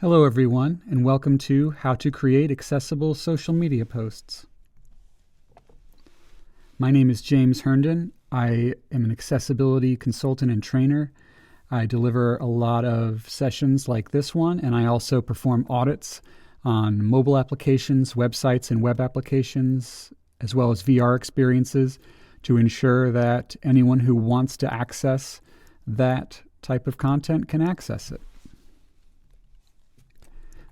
Hello everyone, and welcome to How to Create Accessible Social Media Posts. My name is James Herndon. I am an accessibility consultant and trainer. I deliver a lot of sessions like this one, and I also perform audits on mobile applications, websites, and web applications, as well as VR experiences to ensure that anyone who wants to access that type of content can access it.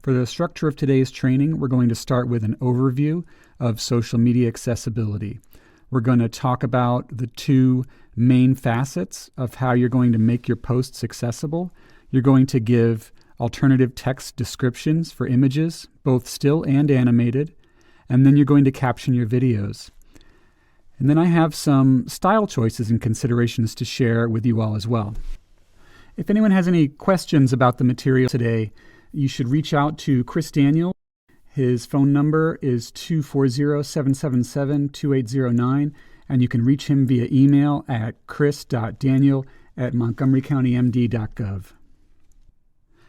For the structure of today's training, we're going to start with an overview of social media accessibility. We're going to talk about the two main facets of how you're going to make your posts accessible. You're going to give alternative text descriptions for images, both still and animated, and then you're going to caption your videos. And then I have some style choices and considerations to share with you all as well. If anyone has any questions about the material today, you should reach out to Chris Daniel. His phone number is 240-777-2809, and you can reach him via email at chris.daniel@montgomerycountymd.gov.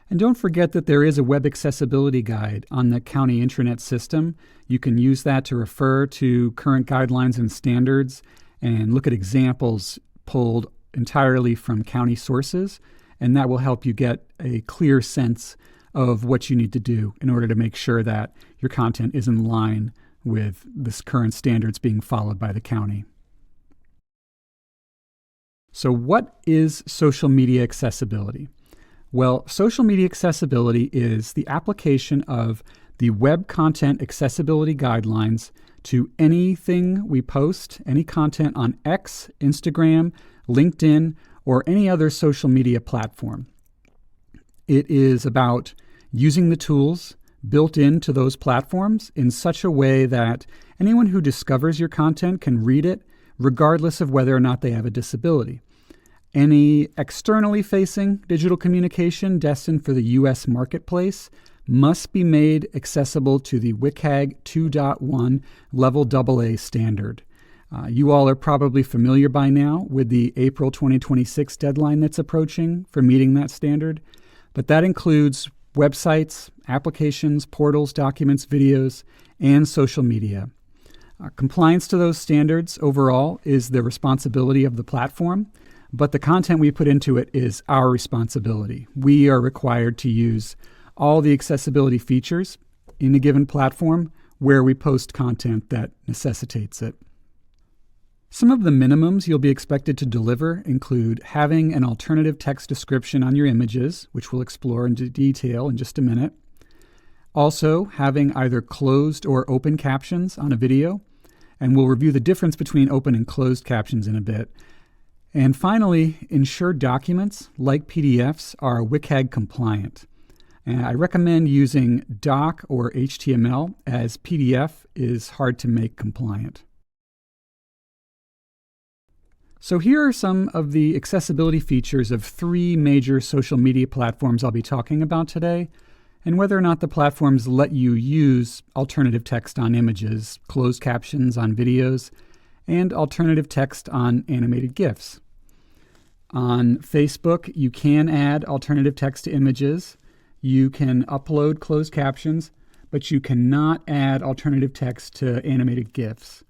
And don't forget that there is a web accessibility guide on the county intranet system. You can use that to refer to current guidelines and standards and look at examples pulled entirely from county sources, and that will help you get a clear sense of what you need to do in order to make sure that your content is in line with this current standards being followed by the county. So what is social media accessibility? Well, social media accessibility is the application of the Web Content Accessibility Guidelines to anything we post, any content on X, Instagram, LinkedIn, or any other social media platform. It is about using the tools built into those platforms in such a way that anyone who discovers your content can read it regardless of whether or not they have a disability. Any externally facing digital communication destined for the U.S. marketplace must be made accessible to the WCAG 2.1 Level AA standard. You all are probably familiar by now with the April 2026 deadline that's approaching for meeting that standard, but that includes websites, applications, portals, documents, videos, and social media. Compliance to those standards overall is the responsibility of the platform, but the content we put into it is our responsibility. We are required to use all the accessibility features in a given platform where we post content that necessitates it. Some of the minimums you'll be expected to deliver include having an alternative text description on your images, which we'll explore in detail in just a minute. Also, having either closed or open captions on a video, and we'll review the difference between open and closed captions in a bit. And finally, ensure documents, like PDFs, are WCAG compliant. And I recommend using doc or HTML, as PDF is hard to make compliant. So here are some of the accessibility features of three major social media platforms I'll be talking about today, and whether or not the platforms let you use alternative text on images, closed captions on videos, and alternative text on animated GIFs. On Facebook, you can add alternative text to images. You can upload closed captions, but you cannot add alternative text to animated GIFs.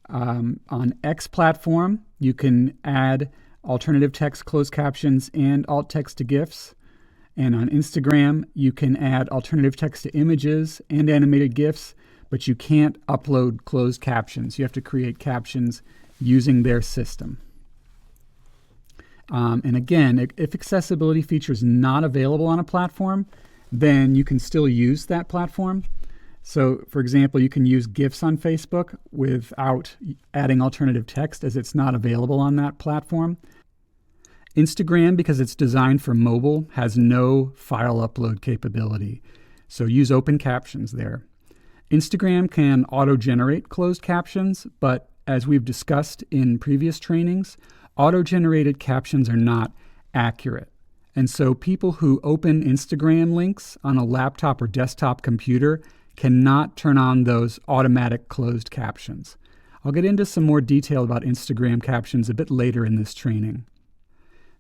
On X platform, you can add alternative text, closed captions, and alt text to GIFs. And on Instagram, you can add alternative text to images and animated GIFs, but you can't upload closed captions. You have to create captions using their system. And again, if accessibility feature is not available on a platform, then you can still use that platform. So, for example, you can use GIFs on Facebook without adding alternative text, as it's not available on that platform. Instagram, because it's designed for mobile, has no file upload capability. So use open captions there. Instagram can auto-generate closed captions, but as we've discussed in previous trainings, auto-generated captions are not accurate. And so people who open Instagram links on a laptop or desktop computer cannot turn on those automatic closed captions. I'll get into some more detail about Instagram captions a bit later in this training.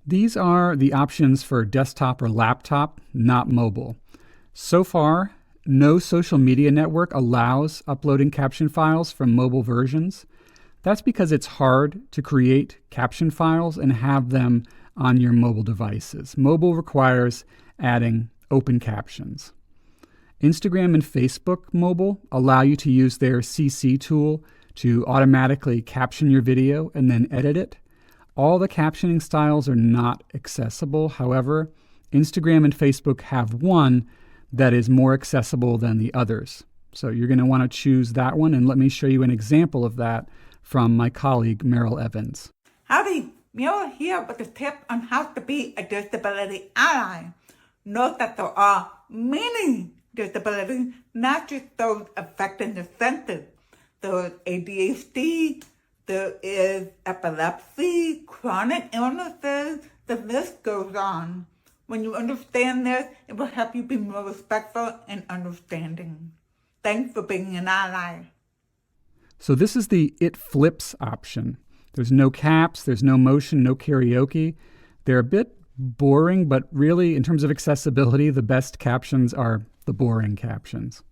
These are the options for desktop or laptop, not mobile. So far, no social media network allows uploading caption files from mobile versions. That's because it's hard to create caption files and have them on your mobile devices. Mobile requires adding open captions. Instagram and Facebook mobile allow you to use their CC tool to automatically caption your video and then edit it. All the captioning styles are not accessible. However, Instagram and Facebook have one that is more accessible than the others. So you're going to want to choose that one, and let me show you an example of that from my colleague, Meryl Evans. Howdy, Meryl here with a tip on how to be a disability ally. Note that there are many disabilities, not just those affecting the senses. There is ADHD, there is epilepsy, chronic illnesses, the list goes on. When you understand this, it will help you be more respectful and understanding. Thanks for being an ally. So this is the It Flips option. There's no caps, there's no motion, no karaoke. They're a bit boring, but really, in terms of accessibility, the best captions are the boring captions.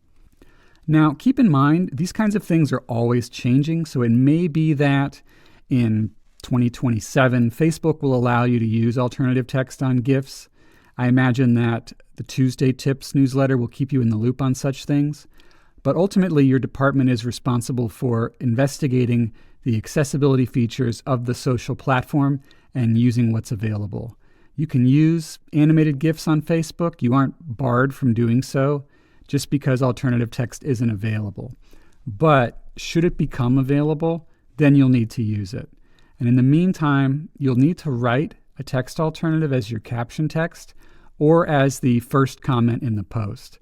Now, keep in mind, these kinds of things are always changing, so it may be that in 2027, Facebook will allow you to use alternative text on GIFs. I imagine that the Tuesday Tips newsletter will keep you in the loop on such things. But ultimately, your department is responsible for investigating the accessibility features of the social platform and using what's available. You can use animated GIFs on Facebook. You aren't barred from doing so just because alternative text isn't available. But should it become available, then you'll need to use it. And in the meantime, you'll need to write a text alternative as your caption text or as the first comment in the post.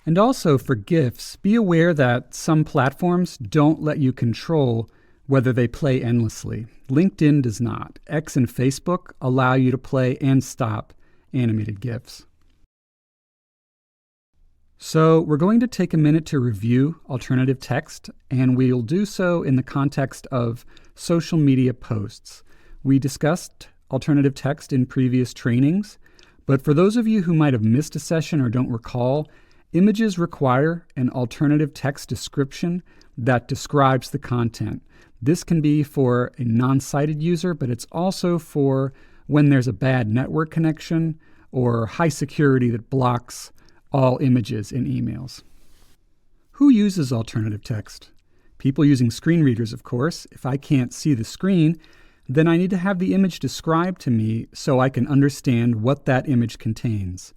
And also for GIFs, be aware that some platforms don't let you control whether they play endlessly. LinkedIn does not. X and Facebook allow you to play and stop animated GIFs. So we're going to take a minute to review alternative text, and we'll do so in the context of social media posts. We discussed alternative text in previous trainings, but for those of you who might have missed a session or don't recall, images require an alternative text description that describes the content. This can be for a non-sighted user, but it's also for when there's a bad network connection or high security that blocks all images in emails. Who uses alternative text? People using screen readers, of course. If I can't see the screen, then I need to have the image described to me so I can understand what that image contains.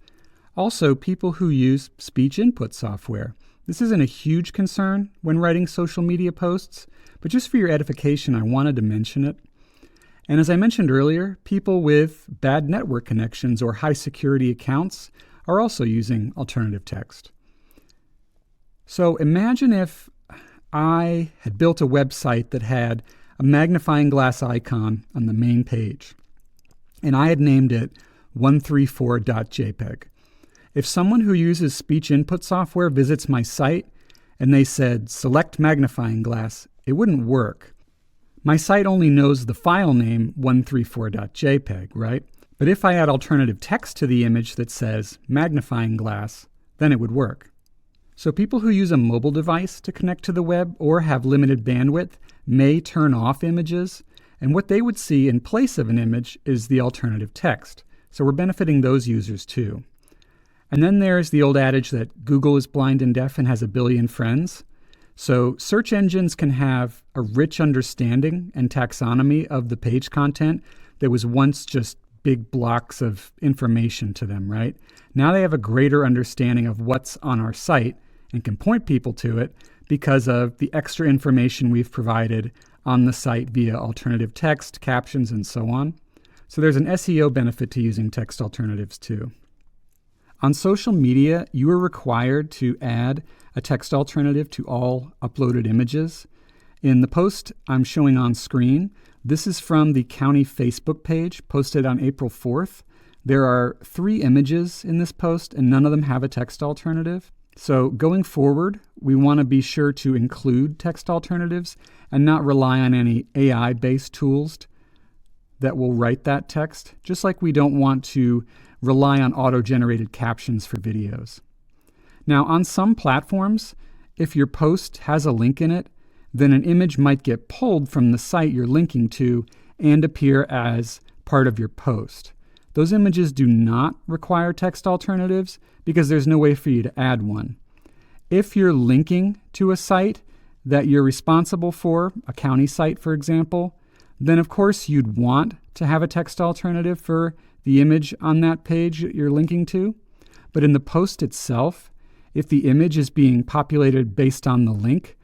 Also, people who use speech input software. This isn't a huge concern when writing social media posts, but just for your edification, I wanted to mention it. And as I mentioned earlier, people with bad network connections or high security accounts are also using alternative text. So imagine if I had built a website that had a magnifying glass icon on the main page, and I had named it 134.jpg. If someone who uses speech input software visits my site and they said, select magnifying glass, it wouldn't work. My site only knows the file name 134.jpg, right? But if I add alternative text to the image that says magnifying glass, then it would work. So people who use a mobile device to connect to the web or have limited bandwidth may turn off images, and what they would see in place of an image is the alternative text. So we're benefiting those users too. And then there's the old adage that Google is blind and deaf and has a billion friends. So search engines can have a rich understanding and taxonomy of the page content that was once just big blocks of information to them, right? Now they have a greater understanding of what's on our site and can point people to it because of the extra information we've provided on the site via alternative text, captions, and so on. So there's an SEO benefit to using text alternatives too. On social media, you are required to add a text alternative to all uploaded images. In the post I'm showing on screen, this is from the county Facebook page posted on April 4th. There are 3 images in this post and none of them have a text alternative. So going forward, we want to be sure to include text alternatives and not rely on any AI-based tools that will write that text, just like we don't want to rely on auto-generated captions for videos. Now, on some platforms, if your post has a link in it, then an image might get pulled from the site you're linking to and appear as part of your post. Those images do not require text alternatives because there's no way for you to add one. If you're linking to a site that you're responsible for, a county site, for example, then of course you'd want to have a text alternative for the image on that page that you're linking to. But in the post itself, if the image is being populated based on the link,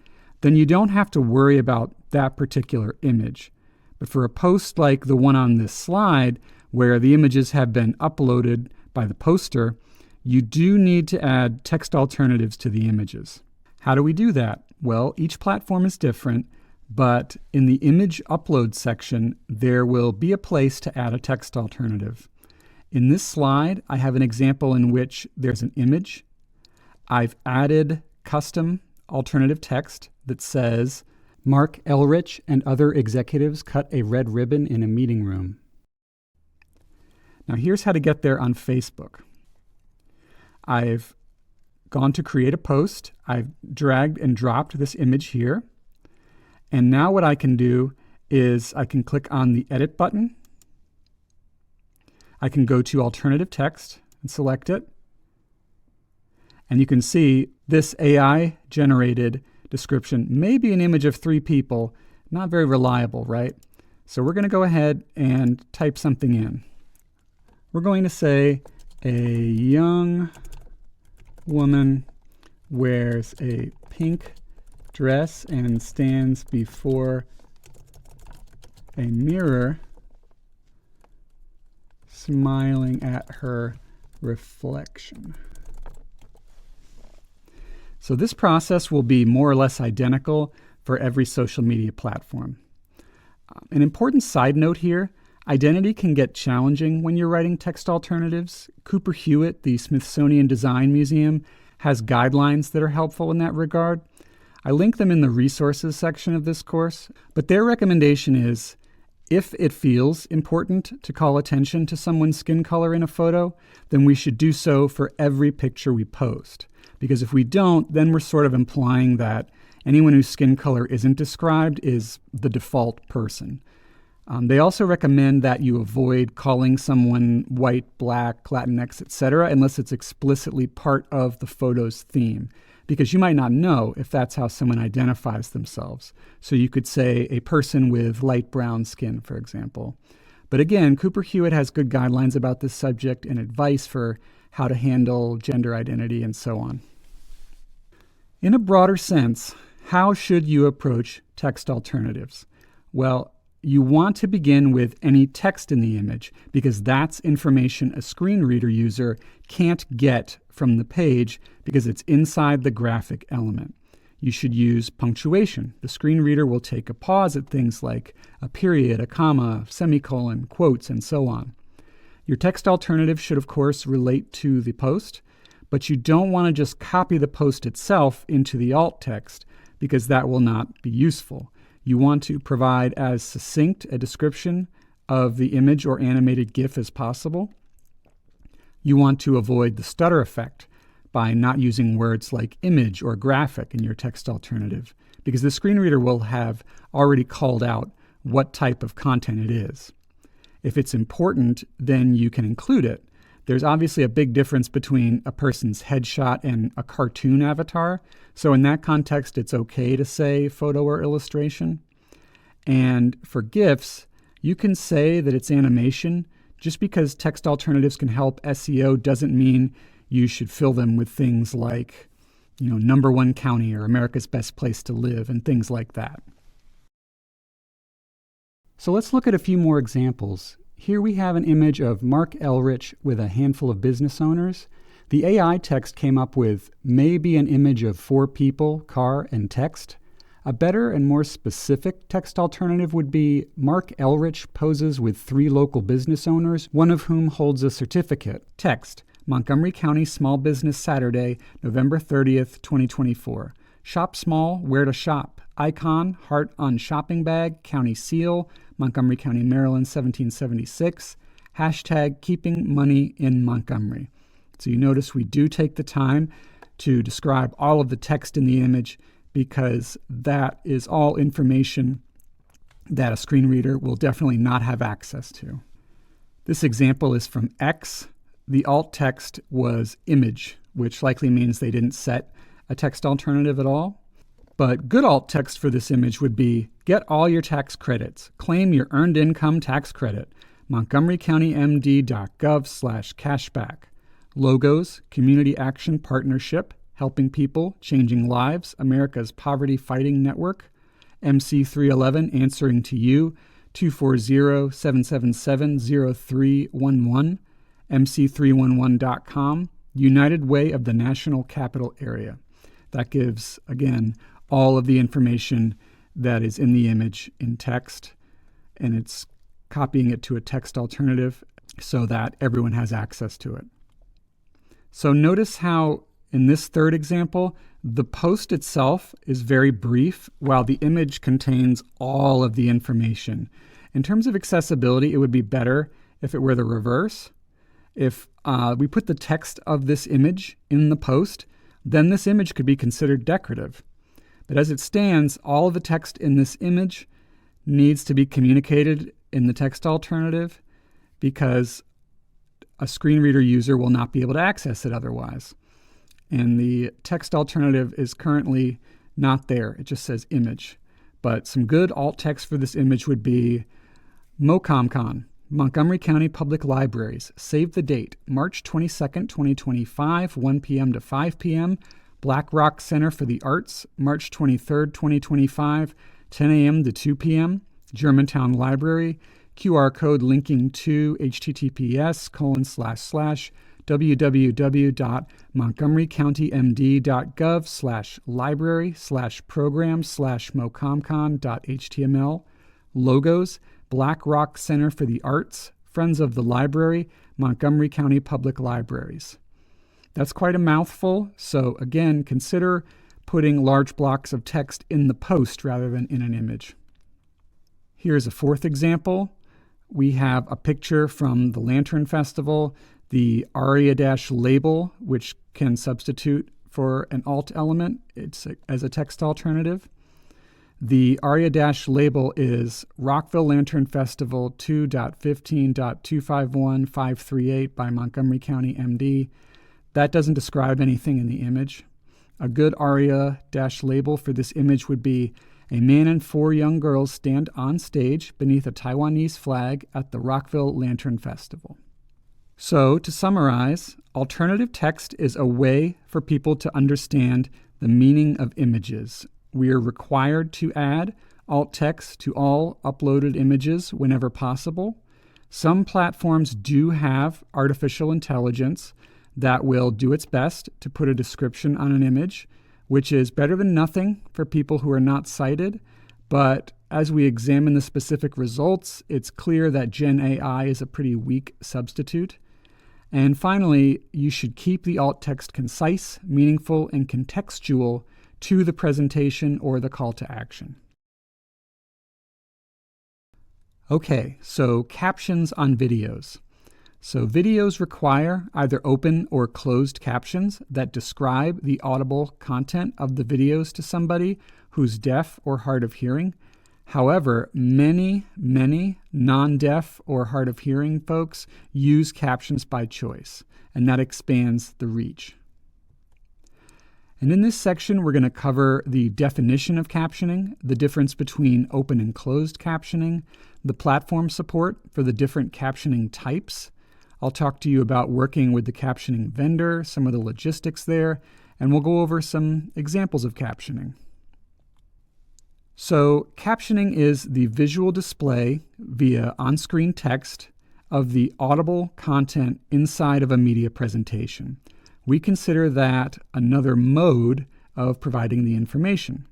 then you don't have to worry about that particular image. But for a post like the one on this slide, where the images have been uploaded by the poster, you do need to add text alternatives to the images. How do we do that? Well, each platform is different, but in the image upload section, there will be a place to add a text alternative. In this slide, I have an example in which there's an image. I've added custom alternative text that says, "Mark Elrich and other executives cut a red ribbon in a meeting room." Now here's how to get there on Facebook. I've gone to create a post. I've dragged and dropped this image here. And now what I can do is I can click on the edit button. I can go to alternative text and select it. And you can see this AI generated description may be an image of 3 people, not very reliable, right? So we're going to go ahead and type something in. We're going to say a young woman wears a pink dress and stands before a mirror smiling at her reflection. So this process will be more or less identical for every social media platform. An important side note here, identity can get challenging when you're writing text alternatives. Cooper Hewitt, the Smithsonian Design Museum, has guidelines that are helpful in that regard. I link them in the resources section of this course, but their recommendation is, if it feels important to call attention to someone's skin color in a photo, then we should do so for every picture we post. Because if we don't, then we're sort of implying that anyone whose skin color isn't described is the default person. They also recommend that you avoid calling someone white, black, Latinx, etc., unless it's explicitly part of the photo's theme, because you might not know if that's how someone identifies themselves. So you could say a person with light brown skin, for example. But again, Cooper Hewitt has good guidelines about this subject and advice for how to handle gender identity and so on. In a broader sense, how should you approach text alternatives? Well, you want to begin with any text in the image because that's information a screen reader user can't get from the page because it's inside the graphic element. You should use punctuation. The screen reader will take a pause at things like a period, a comma, semicolon, quotes, and so on. Your text alternative should, of course, relate to the post, but you don't want to just copy the post itself into the alt text because that will not be useful. You want to provide as succinct a description of the image or animated GIF as possible. You want to avoid the stutter effect by not using words like image or graphic in your text alternative, because the screen reader will have already called out what type of content it is. If it's important, then you can include it. There's obviously a big difference between a person's headshot and a cartoon avatar. So in that context, it's okay to say photo or illustration. And for GIFs, you can say that it's animation. Just because text alternatives can help SEO doesn't mean you should fill them with things like, #1 county or America's best place to live and things like that. So let's look at a few more examples. Here we have an image of Mark Elrich with a handful of business owners. The AI text came up with maybe an image of 4 people, car, and text. A better and more specific text alternative would be Mark Elrich poses with 3 local business owners, one of whom holds a certificate. Text, Montgomery County Small Business Saturday, November 30th, 2024. Shop small, where to shop. Icon, heart on shopping bag, county seal, Montgomery County, Maryland, 1776. Hashtag keeping money in Montgomery. So you notice we do take the time to describe all of the text in the image, because that is all information that a screen reader will definitely not have access to. This example is from X. The alt text was image, which likely means they didn't set a text alternative at all. But good alt text for this image would be, get all your tax credits. Claim your earned income tax credit. MontgomeryCountyMD.gov/cashback. Logos, Community Action Partnership, Helping People, Changing Lives, America's Poverty Fighting Network. MC311 answering to you, 240-777-0311. MC311.com, United Way of the National Capital Area. That gives, again, all of the information that is in the image in text, and it's copying it to a text alternative so that everyone has access to it. So notice how in this third example, the post itself is very brief, while the image contains all of the information. In terms of accessibility, it would be better if it were the reverse. If we put the text of this image in the post, then this image could be considered decorative. But as it stands, all of the text in this image needs to be communicated in the text alternative, because a screen reader user will not be able to access it otherwise. And the text alternative is currently not there. It just says image. But some good alt text for this image would be MoComCon, Montgomery County Public Libraries. Save the date, March 22nd, 2025, 1 p.m. to 5 p.m. Black Rock Center for the Arts, March 23rd, 2025, 10 a.m. to 2 p.m. Germantown Library. QR code linking to https://www.montgomerycountymd.gov/library/program/mocomcon.html. Logos, Black Rock Center for the Arts, Friends of the Library, Montgomery County Public Libraries. That's quite a mouthful, so again, consider putting large blocks of text in the post rather than in an image. Here's a fourth example. We have a picture from the Lantern Festival, the ARIA-label, which can substitute for an alt element as a text alternative. The ARIA-label is Rockville Lantern Festival 2.15.251538 by Montgomery County MD. That doesn't describe anything in the image. A good ARIA-label for this image would be, a man and 4 young girls stand on stage beneath a Taiwanese flag at the Rockville Lantern Festival. So, to summarize, alternative text is a way for people to understand the meaning of images. We are required to add alt text to all uploaded images whenever possible. Some platforms do have artificial intelligence that will do its best to put a description on an image, which is better than nothing for people who are not sighted. But as we examine the specific results, it's clear that Gen AI is a pretty weak substitute. And finally, you should keep the alt text concise, meaningful, and contextual to the presentation or the call to action. Okay, so captions on videos. So videos require either open or closed captions that describe the audible content of the videos to somebody who's deaf or hard of hearing. However, many non-deaf or hard of hearing folks use captions by choice, and that expands the reach. And in this section, we're going to cover the definition of captioning, the difference between open and closed captioning, the platform support for the different captioning types. I'll talk to you about working with the captioning vendor, some of the logistics there, and we'll go over some examples of captioning. So, captioning is the visual display via on-screen text of the audible content inside of a media presentation. We consider that another mode of providing the information.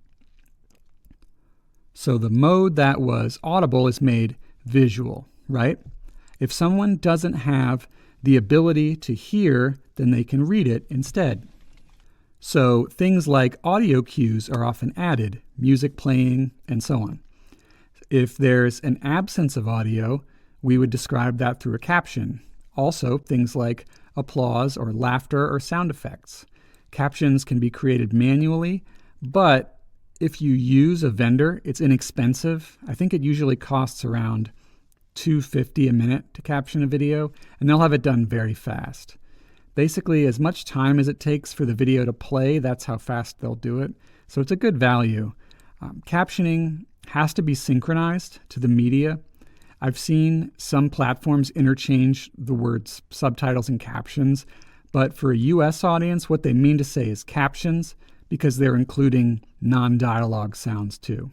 So the mode that was audible is made visual, right? If someone doesn't have the ability to hear, then they can read it instead. So things like audio cues are often added, music playing, and so on. If there's an absence of audio, we would describe that through a caption. Also, things like applause or laughter or sound effects. Captions can be created manually, but if you use a vendor, it's inexpensive. I think it usually costs around $2.50 a minute to caption a video, and they'll have it done very fast. Basically, as much time as it takes for the video to play, that's how fast they'll do it. So it's a good value. Captioning has to be synchronized to the media. I've seen some platforms interchange the words subtitles and captions, but for a US audience, what they mean to say is captions because they're including non-dialogue sounds too.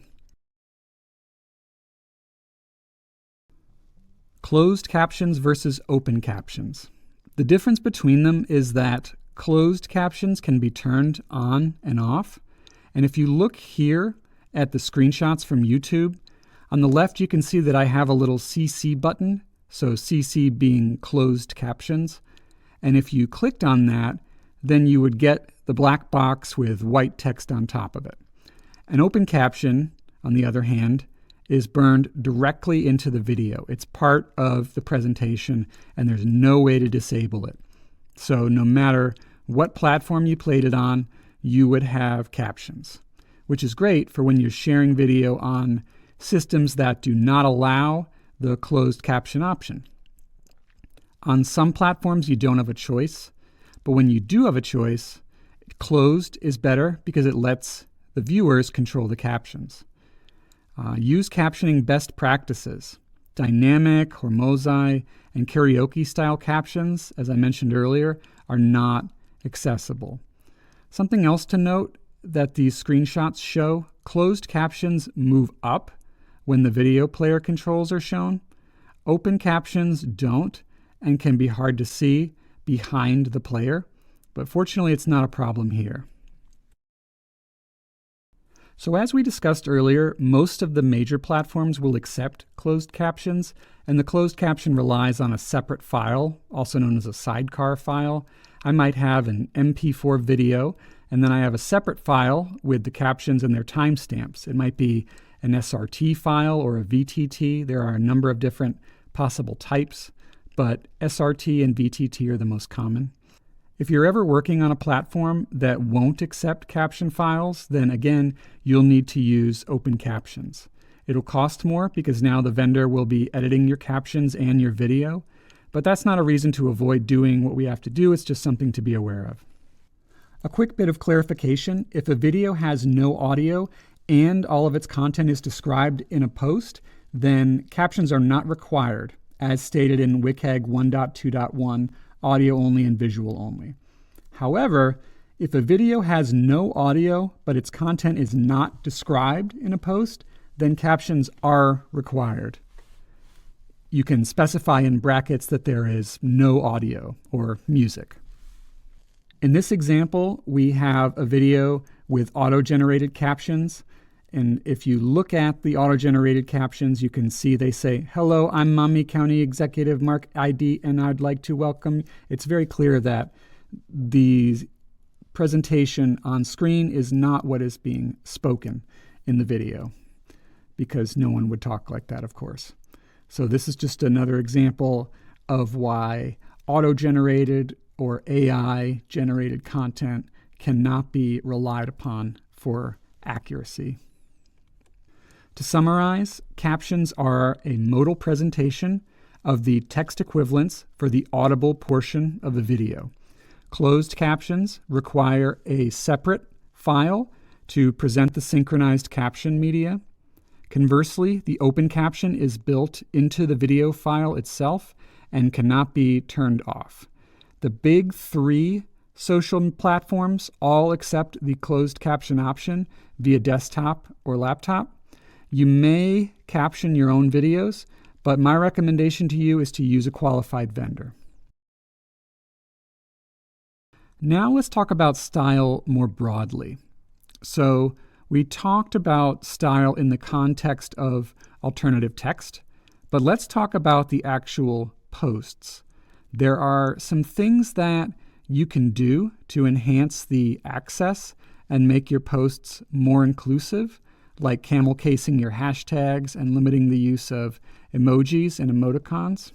Closed captions versus open captions. The difference between them is that closed captions can be turned on and off. And if you look here at the screenshots from YouTube, on the left you can see that I have a little CC button, so CC being closed captions. And if you clicked on that, then you would get the black box with white text on top of it. An open caption, on the other hand, is burned directly into the video. It's part of the presentation, and there's no way to disable it. So no matter what platform you played it on, you would have captions, which is great for when you're sharing video on systems that do not allow the closed caption option. On some platforms, you don't have a choice, but when you do have a choice, closed is better because it lets the viewers control the captions. Use captioning best practices. Dynamic, hormozai, and karaoke style captions, as I mentioned earlier, are not accessible. Something else to note that these screenshots show, closed captions move up when the video player controls are shown. Open captions don't and can be hard to see behind the player, but fortunately it's not a problem here. So as we discussed earlier, most of the major platforms will accept closed captions, and the closed caption relies on a separate file, also known as a sidecar file. I might have an MP4 video, and then I have a separate file with the captions and their timestamps. It might be an SRT file or a VTT. There are a number of different possible types, but SRT and VTT are the most common. If you're ever working on a platform that won't accept caption files, then again, you'll need to use open captions. It'll cost more because now the vendor will be editing your captions and your video, but that's not a reason to avoid doing what we have to do. It's just something to be aware of. A quick bit of clarification: if a video has no audio and all of its content is described in a post, then captions are not required, as stated in WCAG 1.2.1, audio only and visual only. However, if a video has no audio but its content is not described in a post, then captions are required. You can specify in brackets that there is no audio or music. In this example, we have a video with auto-generated captions. And if you look at the auto-generated captions, you can see they say, "Hello, I'm Maumee County Executive Mark ID, and I'd like to welcome." It's very clear that the presentation on screen is not what is being spoken in the video, because no one would talk like that, of course. So this is just another example of why auto-generated or AI-generated content cannot be relied upon for accuracy. To summarize, captions are a modal presentation of the text equivalents for the audible portion of the video. Closed captions require a separate file to present the synchronized caption media. Conversely, the open caption is built into the video file itself and cannot be turned off. The big three social platforms all accept the closed caption option via desktop or laptop. You may caption your own videos, but my recommendation to you is to use a qualified vendor. Now let's talk about style more broadly. So we talked about style in the context of alternative text, but let's talk about the actual posts. There are some things that you can do to enhance the access and make your posts more inclusive, like camel casing your hashtags and limiting the use of emojis and emoticons.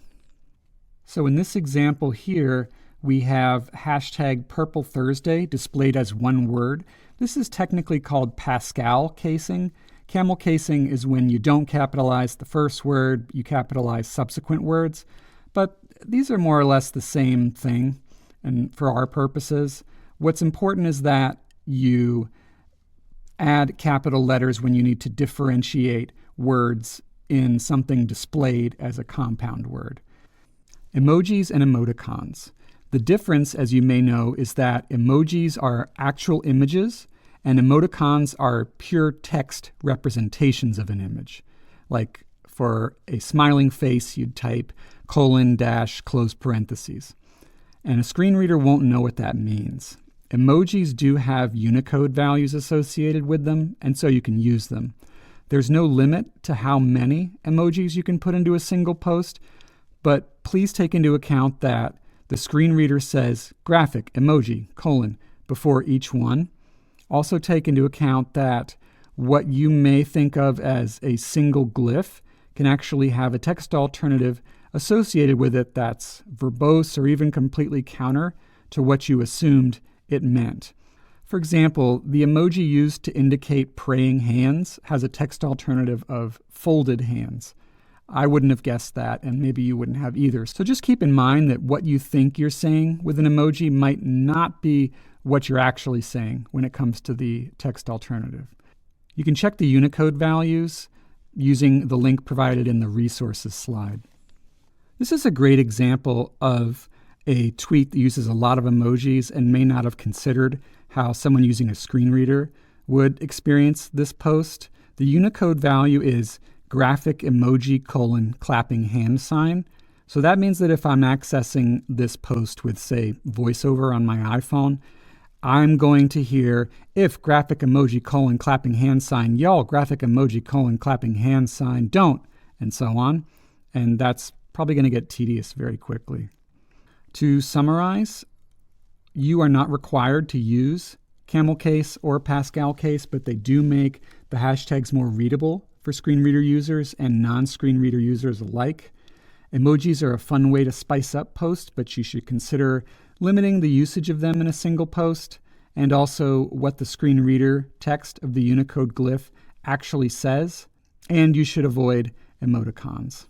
So in this example here, we have hashtag Purple Thursday displayed as one word. This is technically called Pascal casing. Camel casing is when you don't capitalize the first word, you capitalize subsequent words. But these are more or less the same thing, and for our purposes. What's important is that you add capital letters when you need to differentiate words in something displayed as a compound word. Emojis and emoticons. The difference, as you may know, is that emojis are actual images and emoticons are pure text representations of an image. Like for a smiling face, you'd type : close parentheses. And a screen reader won't know what that means. Emojis do have Unicode values associated with them, and so you can use them. There's no limit to how many emojis you can put into a single post, but please take into account that the screen reader says graphic emoji : before each one. Also take into account that what you may think of as a single glyph can actually have a text alternative associated with it that's verbose or even completely counter to what you assumed it meant. For example, the emoji used to indicate praying hands has a text alternative of folded hands. I wouldn't have guessed that, and maybe you wouldn't have either. So just keep in mind that what you think you're saying with an emoji might not be what you're actually saying when it comes to the text alternative. You can check the Unicode values using the link provided in the resources slide. This is a great example of a tweet that uses a lot of emojis and may not have considered how someone using a screen reader would experience this post. The Unicode value is graphic emoji : clapping hand sign. So that means that if I'm accessing this post with, say, VoiceOver on my iPhone, I'm going to hear if graphic emoji : clapping hand sign, y'all graphic emoji : clapping hand sign, don't, and so on. And that's probably going to get tedious very quickly. To summarize, you are not required to use camel case or Pascal case, but they do make the hashtags more readable for screen reader users and non-screen reader users alike. Emojis are a fun way to spice up posts, but you should consider limiting the usage of them in a single post, and also what the screen reader text of the Unicode glyph actually says, and you should avoid emoticons.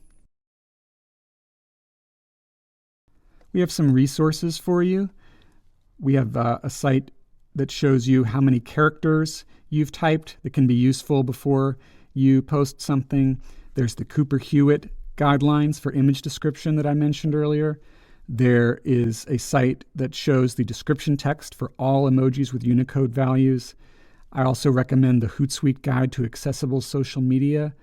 We have some resources for you. We have a site that shows you how many characters you've typed that can be useful before you post something. There's the Cooper-Hewitt guidelines for image description that I mentioned earlier. There is a site that shows the description text for all emojis with Unicode values. I also recommend the Hootsuite Guide to Accessible Social Media.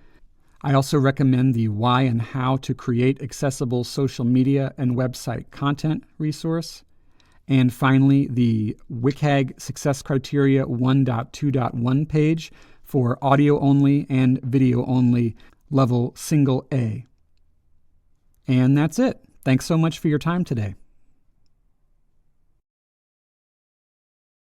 I also recommend the Why and How to Create Accessible Social Media and Website Content resource. And finally, the WCAG Success Criteria 1.2.1 page for audio only and video only level single A. And that's it. Thanks so much for your time today.